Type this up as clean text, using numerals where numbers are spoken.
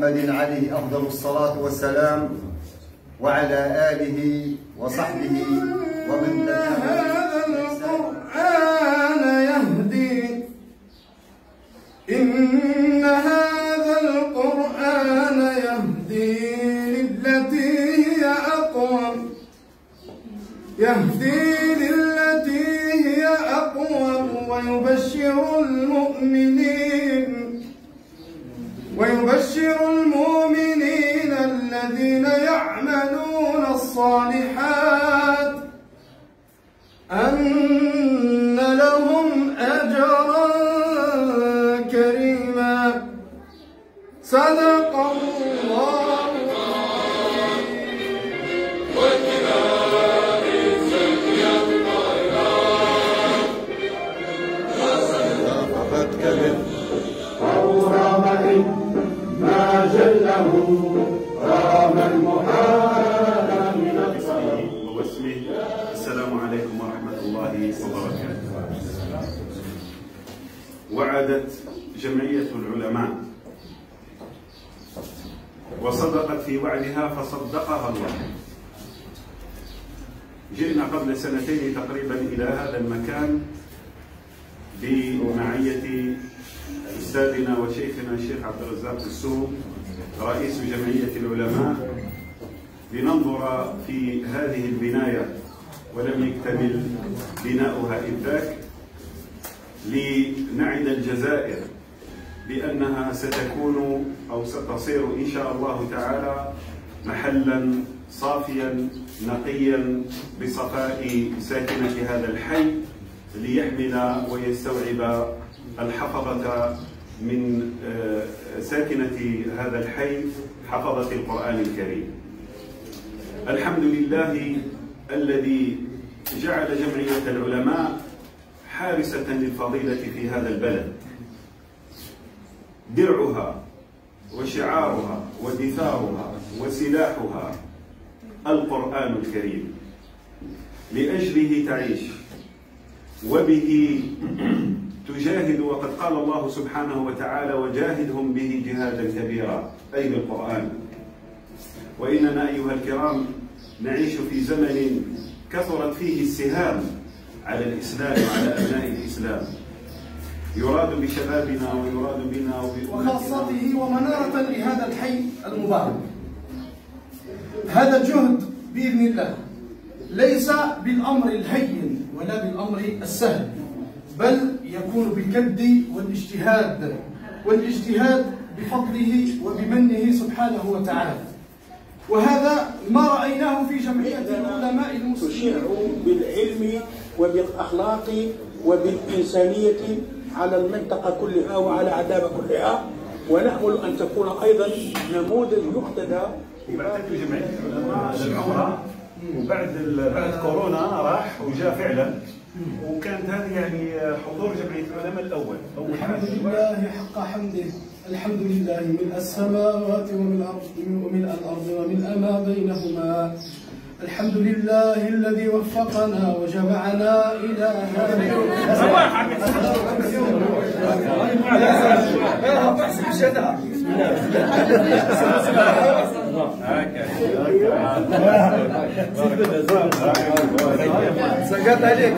محمد عليه أفضل الصلاة والسلام وعلى آله وصحبه ومن إن هذا القرآن يهدي للتي هي أقوم ويبشر المؤمنين الذين يعملون الصالحات أن لهم أجرا كريما. صدق الله. ما جله رام المحال من الصلاة واسمه. السلام عليكم ورحمة الله وبركاته. وعدت جمعية العلماء وصدقت في وعدها فصدقها الله. جئنا قبل سنتين تقريبا إلى هذا المكان بمعية أستاذنا وشيخنا الشيخ عبد الرزاق السوق رئيس جمعية العلماء لننظر في هذه البناية، ولم يكتمل بناؤها إذ ذاك، لنعد الجزائر بأنها ستكون أو ستصير إن شاء الله تعالى محلا صافيا نقيا بصفاء ساكنة هذا الحي، ليحمل ويستوعب الحفظة من ساكنة هذا الحي، حفظة القرآن الكريم. الحمد لله الذي جعل جمعية العلماء حارسة للفضيلة في هذا البلد. درعها وشعارها ودثارها وسلاحها القرآن الكريم، لأجله تعيش وبه تجاهد. وقد قال الله سبحانه وتعالى: وجاهدهم به جهادا كبيرا، أي بالقرآن. وإننا أيها الكرام نعيش في زمن كثرت فيه السهام على الإسلام وعلى أبناء الإسلام، يراد بشبابنا ويراد بنا وخاصته ومنارة لهذا الحي المبارك. هذا الجهد بإذن الله ليس بالأمر الهين ولا بالأمر السهل، بل يكون بالكد والاجتهاد بفضله وبمنه سبحانه وتعالى. وهذا ما رأيناه في جمعية العلماء المسلمين. تشيع بالعلم وبالأخلاق وبالإنسانية على المنطقة كلها وعلى عدابة كلها، ونأمل أن تكون أيضا نموذج يقتدى. بعثت جمعية العلماء للعمرة، وبعد كورونا راح وجاء فعلا، وكانت هذه يعني حضور جمعية العلماء الأول. الحمد لله حق حمده، الحمد لله ملء السماوات وملء الأرض وملء ما بينهما. الحمد لله الذي وفقنا وجمعنا إلى هذا سقط عليك